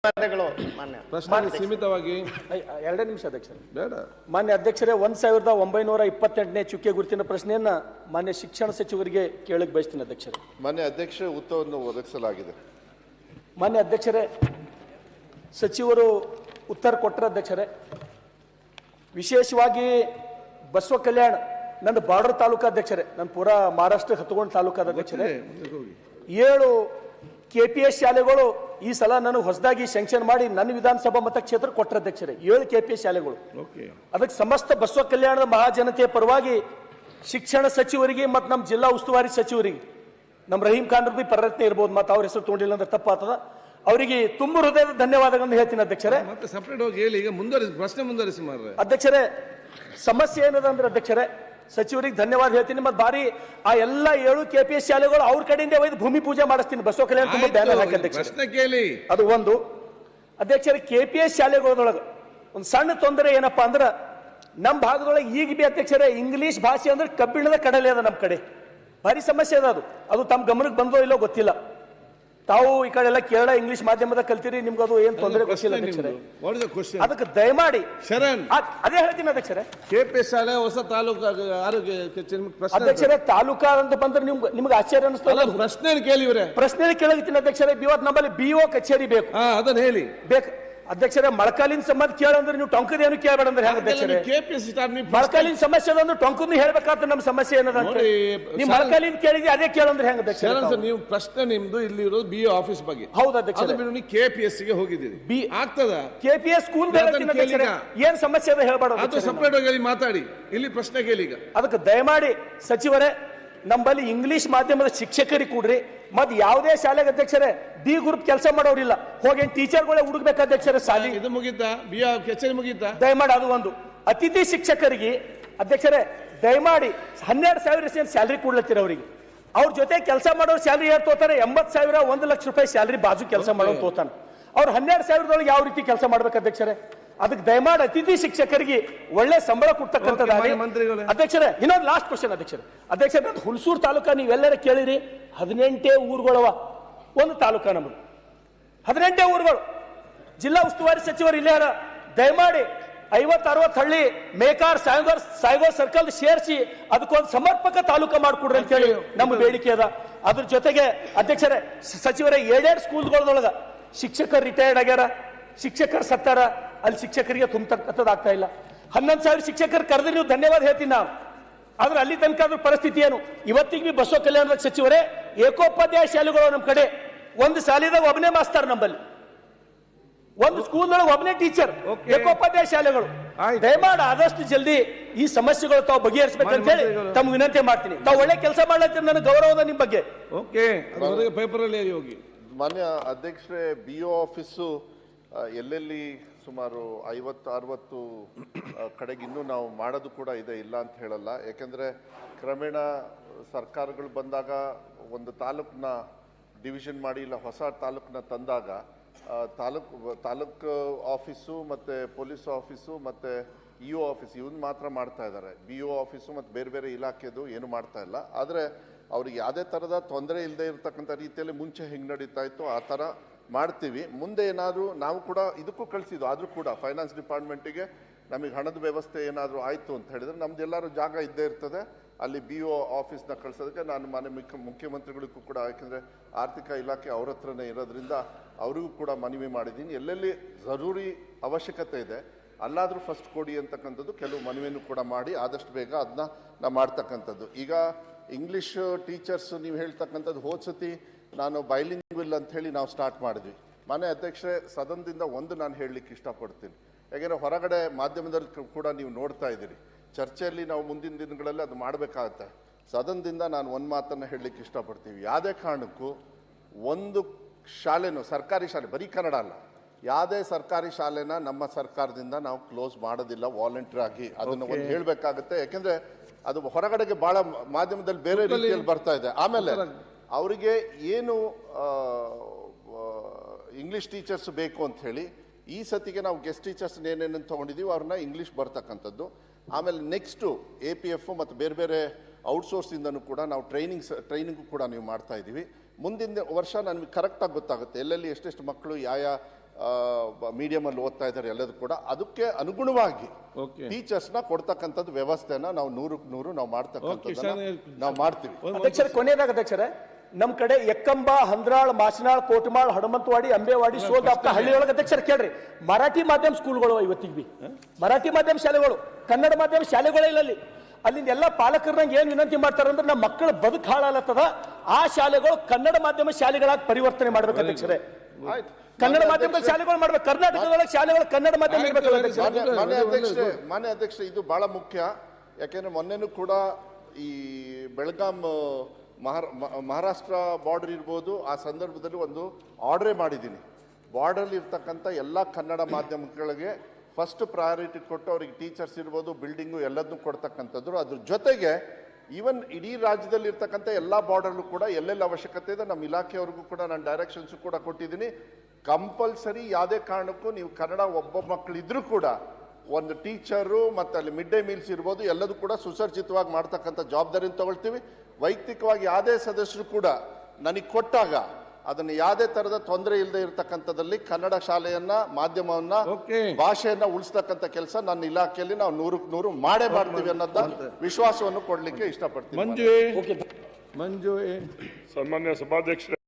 ಪ್ರಶ್ನೆ ಸೀಮಿತವಾಗಿ 2 ನಿಮಿಷ ಅಧ್ಯಕ್ಷರೇ. ಬೇಡ. ಮಾನ್ಯ ಅಧ್ಯಕ್ಷರೇ, 1928ನೇ ಚುಕ್ಕೆ ಗುರುತಿನ ಪ್ರಶ್ನೆಯನ್ನ ಮಾನ್ಯ ಶಿಕ್ಷಣ ಸಚಿವರಿಗೆ ಕೇಳಕ್ ಬಯಸ್ತೀನಿ ಅಧ್ಯಕ್ಷರೇ. ಮಾನ್ಯ ಅಧ್ಯಕ್ಷರೇ, ಉತ್ತರವನ್ನು ಒದಗಿಸಲಾಗಿದೆ. ಮಾನ್ಯ ಅಧ್ಯಕ್ಷರೇ, ಸಚಿವರು ಉತ್ತರ ಕೊಟ್ಟರೆ ಅಧ್ಯಕ್ಷರೇ, ವಿಶೇಷವಾಗಿ ಬಸವ ಕಲ್ಯಾಣ ನನ್ನ ಬಾರ್ಡರ್ ತಾಲೂಕು ಅಧ್ಯಕ್ಷರೇ, ನನ್ನ ಪೂರಾ ಮಹಾರಾಷ್ಟ್ರ ಹತ್ಕೊಂಡು ತಾಲೂಕಾದ ಅಧ್ಯಕ್ಷರೇ, 7 KPS ಶಾಲೆಗಳು ಈ ಸಲ ನನಗೆ ಹೊಸದಾಗಿ ಸ್ಯಾಂಕ್ಷನ್ ಮಾಡಿ ನನ್ನ ವಿಧಾನಸಭಾ ಮತಕ್ಷೇತ್ರ ಕೊಟ್ಟರೆ ಅಧ್ಯಕ್ಷರೇ. 7 KPS ಶಾಲೆಗಳು. ಅದಕ್ಕೆ ಸಮಸ್ತ ಬಸವ ಕಲ್ಯಾಣದ ಮಹಾಜನತೆಯ ಪರವಾಗಿ ಶಿಕ್ಷಣ ಸಚಿವರಿಗೆ ಮತ್ತು ನಮ್ಮ ಜಿಲ್ಲಾ ಉಸ್ತುವಾರಿ ಸಚಿವರಿಗೆ, ನಮ್ಮ ರಹೀಂ ಖಾನ್ ಬಿ ಪ್ರಯತ್ನ ಇರ್ಬೋದು, ಮತ್ತು ಅವ್ರ ಹೆಸರು ತೊಗೊಂಡಿಲ್ಲ ಅಂದ್ರೆ ತಪ್ಪಾಗ್ತದ, ಅವರಿಗೆ ತುಂಬ ಹೃದಯದ ಧನ್ಯವಾದಗಳನ್ನು ಹೇಳ್ತೀನಿ ಅಧ್ಯಕ್ಷರೇ. ಅಧ್ಯಕ್ಷರೇ, ಸಮಸ್ಯೆ ಏನದ ಅಂದ್ರೆ ಅಧ್ಯಕ್ಷರೇ, ಸಚಿವರಿಗೆ ಧನ್ಯವಾದ ಹೇಳ್ತೀನಿ. ಮತ್ತೆ ಬಾರಿ ಆ ಎಲ್ಲ 7 KPS ಶಾಲೆಗಳು ಅವ್ರ ಕಡೆಯಿಂದ ಒಯ್ದು ಭೂಮಿ ಪೂಜೆ ಮಾಡಿಸ್ತೀನಿ. ಬಸವ ಕಲ್ಯಾಣ ತುಂಬ ಬ್ಯಾನರ್ ಹಾಕಿ ಅಧ್ಯಕ್ಷರೇ. ಅದು ಒಂದು. ಅಧ್ಯಕ್ಷರೇ, KPS ಶಾಲೆಗಳೊಳಗೆ ಒಂದು ಸಣ್ಣ ತೊಂದರೆ ಏನಪ್ಪಾ ಅಂದ್ರೆ, ನಮ್ಮ ಭಾಗದೊಳಗೆ ಈಗ ಬಿ ಅಧ್ಯಕ್ಷರೇ ಇಂಗ್ಲಿಷ್ ಭಾಷೆ ಅಂದ್ರೆ ಕಬ್ಬಿಣದ ಕಡಲೆ ಅದ ನಮ್ಮ ಕಡೆ. ಭಾರಿ ಸಮಸ್ಯೆ ಅದ. ಅದು ತಮ್ಮ ಗಮನಕ್ಕೆ ಬಂದೋ ಇಲ್ಲೋ ಗೊತ್ತಿಲ್ಲ. ತಾವು ಈ ಕಡೆ ಎಲ್ಲ ಕೇರಳ ಇಂಗ್ಲಿಷ್ ಮಾಧ್ಯಮದ ಕಲ್ತೀರಿ, ನಿಮ್ಗೆ ಅದು ಏನ್ ತೊಂದರೆ ಗೊತ್ತಿಲ್ಲ ಅಧ್ಯಕ್ಷರೇ. ಅದಕ್ಕೆ ದಯಮಾಡಿ ಅದೇ ಹೇಳ್ತೀನಿ ಅಧ್ಯಕ್ಷರೇ. KPS ಶಾಲೆ ಹೊಸ ತಾಲೂಕು ಆರೋಗ್ಯ ಅಧ್ಯಕ್ಷರೇ, ತಾಲೂಕಾ ಅಂತ ಬಂದ್ರೆ ನಿಮ್ಗೆ ಆಶ್ಚರ್ಯ ಅನಿಸ್ತಲ್ಲ. ಪ್ರಶ್ನೆ ಕೇಳಲಿಕ್ತೀನಿ ಅಧ್ಯಕ್ಷರೇ. ಇವತ್ತು ನಮ್ಮಲ್ಲಿ BO ಕಚೇರಿ ಬೇಕು, ಅದನ್ನ ಹೇಳಿ ಬೇಕು ಅಧ್ಯಕ್ಷರೇ. ಮೊಳಕಾಲಿನ ಸಂಬಂಧ ಕೇಳಂದ್ರೆ ನೀವು ಟೊಂಕದೇನು ಕೇಳಬೇಡ ಅಂದ್ರೆ ಹೆಂಗ ಅಧ್ಯಕ್ಷರೇ? ಮೊಳಕಾಲಿನ ಸಮಸ್ಯೆ ಅಂದ್ರೆ ಟೊಂಕದ ಹೇಳ್ಬೇಕಾದ್ರೆ ನಮ್ಮ ಸಮಸ್ಯೆ ಏನದ? ನೀವು ಮೊಳಕಾಲಿನ ಕೇಳಿದ್ರೆ ಅದೇ ಕೇಳಂದ್ರೆ ಹೆಂಗ ಅಧ್ಯಕ್ಷರೇ? ನೀವು ಪ್ರಶ್ನೆ ನಿಮ್ದು ಇಲ್ಲಿ ಇರೋದು BO ಆಫೀಸ್ ಬಗ್ಗೆ. ಹೌದು ಅಧ್ಯಕ್ಷರೇ. KPS ಗೆ ಹೋಗಿದ್ದೀರಿ, ಆಗ್ತದ? KPS ಸ್ಕೂಲ್ ಏನ್ ಸಮಸ್ಯೆ ಅದ ಹೇಳ್ಬೇಡ, ಅದು ಸಪರೇಟ್ ಆಗಿ ಮಾತಾಡಿ. ಇಲ್ಲಿ ಪ್ರಶ್ನೆ ಕೇಳಿ. ಅದಕ್ಕೆ ದಯಮಾಡಿ ಸಚಿವರೇ, ನಮ್ಮಲ್ಲಿ ಇಂಗ್ಲಿಷ್ ಮಾಧ್ಯಮದ ಶಿಕ್ಷಕರಿಗೆ ಕೂಡ್ರಿ. ಮತ್ತೆ ಯಾವುದೇ ಶಾಲೆಗೆ ಅಧ್ಯಕ್ಷರೇ D ಗ್ರೂಪ್ ಕೆಲಸ ಮಾಡೋರಿಲ್ಲ, ಹೋಗಿ ಟೀಚರ್ಗಳೇ ಹುಡುಕ್ಬೇಕು ಅಧ್ಯಕ್ಷರೇ. ಸಾಲಿ ಇದು ಮುಗಿತಾ? ಕಚೇರಿ ಮುಗಿತಾ? ದಯಮಾಡಿ ಅದು ಒಂದು. ಅತಿಥಿ ಶಿಕ್ಷಕರಿಗೆ ಅಧ್ಯಕ್ಷರೇ ದಯಮಾಡಿ 12,000 ಸ್ಯಾಲರಿ ಕೊಡ್ಲತ್ತೀರ ಅವರಿಗೆ. ಅವ್ರ ಜೊತೆ ಕೆಲಸ ಮಾಡೋರು ಸ್ಯಾಲರಿ ಯಾರು ತೋತಾರೆ? 80,000 1 ಲಕ್ಷ ರೂಪಾಯಿ ಸ್ಯಾಲರಿ ಬಾಜು ಕೆಲಸ ಮಾಡೋರು ತೋತಾನ. ಅವ್ರು 12,000 ಯಾವ ರೀತಿ ಕೆಲಸ ಮಾಡ್ಬೇಕು ಅಧ್ಯಕ್ಷರೇ? ಅದಕ್ಕೆ ದಯಮಾಡಿ ಅತಿಥಿ ಶಿಕ್ಷಕರಿಗೆ ಒಳ್ಳೆ ಸಂಬಳ ಕೊಡ್ತಕ್ಕಂಥದ್ದು ಅಧ್ಯಕ್ಷರೇ. ಇನ್ನೊಂದು ಲಾಸ್ಟ್ ಕ್ವಶನ್ ಅಧ್ಯಕ್ಷರೇ, ಹುಲ್ಸೂರು ತಾಲೂಕಾ ನೀವೆಲ್ಲರೂ ಕೇಳಿರಿ, 18 ಊರುಗಳವ ಒಂದು ತಾಲೂಕಾ ನಮ್ಮದು. 18 ಊರುಗಳು. ಜಿಲ್ಲಾ ಉಸ್ತುವಾರಿ ಸಚಿವರು ಇಲ್ಲೇ ದಯಮಾಡಿ 50-60 ಹಳ್ಳಿ ಮೇಕಾರ್ ಸಾಯ್ಗೋರ್ ಸರ್ಕಲ್ ಸೇರಿಸಿ ಅದಕ್ಕೊಂದು ಸಮರ್ಪಕ ತಾಲೂಕಾ ಮಾಡಿಕೊಡ್ರಿ ಅಂತ ಹೇಳಿ ನಮ್ಮ ಬೇಡಿಕೆ ಅದ. ಅದ್ರ ಜೊತೆಗೆ ಅಧ್ಯಕ್ಷರೇ, ಸಚಿವರೇ, 7 ಸ್ಕೂಲ್ಗಳೊಳಗ ಶಿಕ್ಷಕರು ರಿಟೈರ್ಡ್ ಆಗ್ಯಾರ, ಶಿಕ್ಷಕರು ಸತ್ತಾರ, ಅಲ್ಲಿ ಶಿಕ್ಷಕರಿಗೆ ತುಂಬತಕ್ಕಂಥದ್ದಾಗ್ತಾ ಇಲ್ಲ. 11,000 ಶಿಕ್ಷಕರು ಕರೆದ್ರೆ ನೀವು ಧನ್ಯವಾದ ಹೇಳ್ತೀನಿ ನಾವು. ಆದ್ರೆ ಅಲ್ಲಿ ತನಕ ಪರಿಸ್ಥಿತಿ ಏನು? ಇವತ್ತಿಗೆ ಬಿ ಬಸವ ಕಲ್ಯಾಣದ ಸಚಿವರೇ, ಏಕೋಪಾಧ್ಯಾಯ ಶಾಲೆಗಳು ನಮ್ಮ ಕಡೆ, ಒಂದು ಶಾಲೆದಾಗ ಒಬ್ಬನೇ ಮಾಸ್ತರ್, ನಂಬಲ್ಲಿ ಒಂದು ಸ್ಕೂಲ್ನೊಳಗೆ ಒಬ್ಬನೇ ಟೀಚರ್, ಏಕೋಪಾಧ್ಯಾಯ ಶಾಲೆಗಳು. ದಯಮಾಡಿ ಆದಷ್ಟು ಜಲ್ದಿ ಈ ಸಮಸ್ಯೆಗಳು ತಾವು ಬಗೆಹರಿಸಬೇಕಂತ ಹೇಳಿ ತಮ್ಗೆ ವಿನಂತಿ ಮಾಡ್ತೀನಿ. ತಾವು ಒಳ್ಳೆ ಕೆಲಸ ಮಾಡ್ಲತ್ತೀರಿ, ನನಗೆ ಗೌರವದ ನಿಮ್ಮ ಬಗ್ಗೆ. ಪೇಪರ್ ಅಲ್ಲಿ ಹೋಗಿ. ಮಾನ್ಯ ಅಧ್ಯಕ್ಷರೇ, BO ಆಫೀಸು ಎಲ್ಲೆಲ್ಲಿ ಸುಮಾರು 50-60 ಕಡೆಗೆ ಇನ್ನೂ ನಾವು ಮಾಡೋದು ಕೂಡ ಇದೆ, ಇಲ್ಲ ಅಂತ ಹೇಳಲ್ಲ. ಯಾಕೆಂದರೆ ಕ್ರಮೇಣ ಸರ್ಕಾರಗಳು ಬಂದಾಗ ಒಂದು ತಾಲೂಕನ್ನ ಡಿವಿಷನ್ ಮಾಡಿ ಇಲ್ಲ ಹೊಸ ತಾಲೂಕನ್ನ ತಂದಾಗ ತಾಲೂಕು ಆಫೀಸು ಮತ್ತು ಪೊಲೀಸ್ ಆಫೀಸು ಮತ್ತು EO ಆಫೀಸ್ ಇವನ್ನ ಮಾತ್ರ ಮಾಡ್ತಾ ಇದ್ದಾರೆ. BO ಆಫೀಸು ಮತ್ತು ಬೇರೆ ಬೇರೆ ಇಲಾಖೆದು ಏನು ಮಾಡ್ತಾ ಇಲ್ಲ. ಆದರೆ ಅವ್ರಿಗೆ ಯಾವುದೇ ಥರದ ತೊಂದರೆ ಇಲ್ಲದೆ ಇರತಕ್ಕಂಥ ರೀತಿಯಲ್ಲಿ ಮುಂಚೆ ಹೆಂಗೆ ನಡೀತಾ ಇತ್ತು ಆ ಥರ ಮಾಡ್ತೀವಿ. ಮುಂದೆ ಏನಾದರೂ ನಾವು ಕೂಡ ಇದಕ್ಕೂ ಕಳಿಸಿದ್ದು, ಆದರೂ ಕೂಡ ಫೈನಾನ್ಸ್ ಡಿಪಾರ್ಟ್ಮೆಂಟಿಗೆ ನಮಗೆ ಹಣದ ವ್ಯವಸ್ಥೆ ಏನಾದರೂ ಆಯಿತು ಅಂತ ಹೇಳಿದರೆ ನಮ್ದೆಲ್ಲರೂ ಜಾಗ ಇದ್ದೇ ಇರ್ತದೆ. ಅಲ್ಲಿ BO ಆಫೀಸ್ನ ಕಳಿಸೋದಕ್ಕೆ ನಾನು ಮಾನ್ಯ ಮುಖ್ಯಮಂತ್ರಿಗಳಿಗೂ ಕೂಡ, ಯಾಕೆಂದರೆ ಆರ್ಥಿಕ ಇಲಾಖೆ ಅವ್ರ ಹತ್ರನೇ ಇರೋದ್ರಿಂದ ಅವರಿಗೂ ಕೂಡ ಮನವಿ ಮಾಡಿದ್ದೀನಿ. ಎಲ್ಲೆಲ್ಲಿ ಜರೂರಿ ಅವಶ್ಯಕತೆ ಇದೆ ಅಲ್ಲಾದರೂ ಫಸ್ಟ್ ಕೊಡಿ ಅಂತಕ್ಕಂಥದ್ದು ಕೆಲವು ಮನವಿಯನ್ನು ಕೂಡ ಮಾಡಿ ಆದಷ್ಟು ಬೇಗ ಅದನ್ನ ನಾವು ಮಾಡ್ತಕ್ಕಂಥದ್ದು. ಈಗ ಇಂಗ್ಲೀಷ್ ಟೀಚರ್ಸ್ ನೀವು ಹೇಳ್ತಕ್ಕಂಥದ್ದು ಹೋದ್ಸತಿ ನಾನು ಬೈಲಿಂಗ್ವಿಲ್ ಅಂತ ಹೇಳಿ ನಾವು ಸ್ಟಾರ್ಟ್ ಮಾಡಿದ್ವಿ. ಮಾನ್ಯ ಅಧ್ಯಕ್ಷರೇ, ಸದನದಿಂದ ಒಂದು ನಾನು ಹೇಳಲಿಕ್ಕೆ ಇಷ್ಟಪಡ್ತೀನಿ. ಯಾಕೆಂದರೆ ಹೊರಗಡೆ ಮಾಧ್ಯಮದಲ್ಲಿ ಕೂಡ ನೀವು ನೋಡ್ತಾ ಇದ್ದೀರಿ, ಚರ್ಚೆಯಲ್ಲಿ ನಾವು ಮುಂದಿನ ದಿನಗಳಲ್ಲಿ ಅದು ಮಾಡಬೇಕಾಗತ್ತೆ. ಸದನದಿಂದ ನಾನು ಒಂದು ಮಾತನ್ನು ಹೇಳಲಿಕ್ಕೆ ಇಷ್ಟಪಡ್ತೀವಿ. ಯಾವುದೇ ಕಾರಣಕ್ಕೂ ಒಂದು ಶಾಲೆನೂ, ಸರ್ಕಾರಿ ಶಾಲೆ ಬರೀ ಕನ್ನಡ ಅಲ್ಲ, ಯಾವುದೇ ಸರ್ಕಾರಿ ಶಾಲೆನ ನಮ್ಮ ಸರ್ಕಾರದಿಂದ ನಾವು ಕ್ಲೋಸ್ ಮಾಡೋದಿಲ್ಲ ವಾಲಂಟಿಯರ್ ಆಗಿ. ಅದನ್ನು ಒಂದು ಹೇಳಬೇಕಾಗತ್ತೆ. ಯಾಕೆಂದರೆ ಅದು ಹೊರಗಡೆಗೆ ಭಾಳ ಮಾಧ್ಯಮದಲ್ಲಿ ಬೇರೆ ರೀತಿಯಲ್ಲಿ ಬರ್ತಾ ಇದೆ. ಆಮೇಲೆ ಅವರಿಗೆ ಏನು ಇಂಗ್ಲೀಷ್ ಟೀಚರ್ಸ್ ಬೇಕು ಅಂತ ಹೇಳಿ ಈ ಸತಿಗೆ ನಾವು ಗೆಸ್ಟ್ ಟೀಚರ್ಸ್ ಏನೇನು ತೊಗೊಂಡಿದ್ದೀವಿ ಅವ್ರನ್ನ ಇಂಗ್ಲೀಷ್ ಬರ್ತಕ್ಕಂಥದ್ದು. ಆಮೇಲೆ ನೆಕ್ಸ್ಟು APF ಮತ್ತು ಬೇರೆ ಬೇರೆ ಔಟ್ಸೋರ್ಸಿಂದನೂ ಕೂಡ ನಾವು ಟ್ರೈನಿಂಗು ಕೂಡ ನೀವು ಮಾಡ್ತಾ ಇದ್ದೀವಿ. ಮುಂದಿನ ವರ್ಷ ನನಗೆ ಕರೆಕ್ಟಾಗಿ ಗೊತ್ತಾಗುತ್ತೆ ಎಲ್ಲೆಲ್ಲಿ ಎಷ್ಟೆಷ್ಟು ಮಕ್ಕಳು ಯಾವ ಮೀಡಿಯಂ ಅಲ್ಲಿ ಓದ್ತಾ ಇದ್ದಾರೆ ಎಲ್ಲದೂ ಕೂಡ ಅದಕ್ಕೆ ಅನುಗುಣವಾಗಿ Okay. ಟೀಚರ್ಸ್ನ ಕೊಡ್ತಕ್ಕಂಥದ್ದು ವ್ಯವಸ್ಥೆನ ನಾವು 100% ನಾವು ಮಾಡ್ತಕ್ಕಂಥದ್ದನ್ನ ನಾವು ಮಾಡ್ತೀವಿ. ಅಧ್ಯಕ್ಷರ ಕೊನೆಯದಾಗ ಅಧ್ಯಕ್ಷರೇ ನಮ್ ಕಡೆ ಎಕ್ಕಂಬ ಹಂದ್ರಾಳ್ ಮಾಸನಾಳ್ ಕೋಟಮಾಳ್ ಹನುಮಂತವಾಡಿ ಅಂಬೇವಾಡಿ ಸೋದಾಪ್ತ ಹಳ್ಳಿಯೊಳಗೆ ಅಧ್ಯಕ್ಷರ ಕೇಳ್ರಿ ಮರಾಠಿ ಮಾಧ್ಯಮ ಸ್ಕೂಲ್ಗಳು ಇವತ್ತಿಗೆ ಬಿ ಮರಾಠಿ ಮಾಧ್ಯಮ ಶಾಲೆಗಳು ಕನ್ನಡ ಮಾಧ್ಯಮ ಶಾಲೆಗಳೇ ಇಲ್ಲ ಅಲ್ಲಿ. ಅಲ್ಲಿಂದ ಎಲ್ಲ ಪಾಲಕರನ್ನ ಏನ್ ವಿನಂತಿ ಮಾಡ್ತಾರೆ ಅಂದ್ರೆ ನಮ್ಮ ಮಕ್ಕಳ ಬದುಕು ಹಾಳಾಲತ್ತದ ಆ ಶಾಲೆಗಳು ಕನ್ನಡ ಮಾಧ್ಯಮ ಶಾಲೆಗಳಾಗಿ ಪರಿವರ್ತನೆ ಮಾಡ್ಬೇಕು ಅಧ್ಯಕ್ಷರೇ. ಆಯ್ತು. ಕನ್ನಡ ಮಾಧ್ಯಮದ ಶಾಲೆಗಳು ಮಾಡ್ಬೇಕು. ಕರ್ನಾಟಕದೊಳಗೆ ಶಾಲೆಗಳು ಕನ್ನಡ ಮಾಧ್ಯಮ ಇರ್ಬೇಕಲ್ಲ ಅಧ್ಯಕ್ಷರೇ. ಮಾನ್ಯ ಅಧ್ಯಕ್ಷ ಇದು ಬಹಳ ಮುಖ್ಯ. ಯಾಕೆಂದ್ರೆ ಮೊನ್ನೆನೂ ಕೂಡ ಈ ಬೆಳಗಾಂ ಮಹಾರಾಷ್ಟ್ರ ಬಾರ್ಡರ್ ಇರ್ಬೋದು, ಆ ಸಂದರ್ಭದಲ್ಲಿ ಒಂದು ಆರ್ಡರೇ ಮಾಡಿದ್ದೀನಿ. ಬಾರ್ಡರ್ ಇರ್ತಕ್ಕಂಥ ಎಲ್ಲ ಕನ್ನಡ ಮಾಧ್ಯಮಗಳಿಗೆ ಫಸ್ಟ್ ಪ್ರಯಾರಿಟಿ ಕೊಟ್ಟು ಅವ್ರಿಗೆ ಟೀಚರ್ಸ್ ಇರ್ಬೋದು, ಬಿಲ್ಡಿಂಗು ಎಲ್ಲದನ್ನೂ ಕೊಡ್ತಕ್ಕಂಥದ್ದು. ಅದ್ರ ಜೊತೆಗೆ ಈವನ್ ಇಡೀ ರಾಜ್ಯದಲ್ಲಿ ಇರ್ತಕ್ಕಂಥ ಎಲ್ಲ ಬಾರ್ಡರ್ಲು ಕೂಡ ಎಲ್ಲೆಲ್ಲ ಅವಶ್ಯಕತೆ ಇದೆ ನಮ್ಮ ಇಲಾಖೆಯವ್ರಿಗೂ ಕೂಡ ನಾನು ಡೈರೆಕ್ಷನ್ಸ್ ಕೂಡ ಕೊಟ್ಟಿದ್ದೀನಿ. ಕಂಪಲ್ಸರಿ ಯಾವುದೇ ಕಾರಣಕ್ಕೂ ನೀವು ಕನ್ನಡ ಒಬ್ಬ ಮಕ್ಕಳಿದ್ರೂ ಕೂಡ ಒಂದು ಟೀಚರು ಮತ್ತು ಅಲ್ಲಿ ಮಿಡ್ ಡೇ ಮೀಲ್ಸ್ ಇರ್ಬೋದು ಎಲ್ಲದೂ ಕೂಡ ಸುಸರ್ಜಿತವಾಗಿ ಮಾಡ್ತಕ್ಕಂಥ ಜವಾಬ್ದಾರಿಯನ್ನು ತಗೊಳ್ತೀವಿ. ವೈಯಕ್ತಿಕವಾಗಿ ಯಾವುದೇ ಸದಸ್ಯರು ಕೂಡ ನನಗೆ ಕೊಟ್ಟಾಗ ಅದನ್ನು ಯಾವುದೇ ತರದ ತೊಂದರೆ ಇಲ್ಲದೆ ಇರತಕ್ಕಂಥದ್ದಲ್ಲಿ ಕನ್ನಡ ಶಾಲೆಯನ್ನ ಮಾಧ್ಯಮವನ್ನ ಭಾಷೆಯನ್ನ ಉಳಿಸ್ತಕ್ಕಂಥ ಕೆಲಸ ನನ್ನ ಇಲಾಖೆಯಲ್ಲಿ ನಾವು 100% ಮಾಡೇ ಮಾಡ್ತೀವಿ ಅನ್ನೋದ ವಿಶ್ವಾಸವನ್ನು ಕೊಡ್ಲಿಕ್ಕೆ ಇಷ್ಟಪಡ್ತೀನಿ. ಮಂಜು ಸನ್ಮಾನ್ಯ ಸಭಾಧ್ಯಕ್ಷರೇ,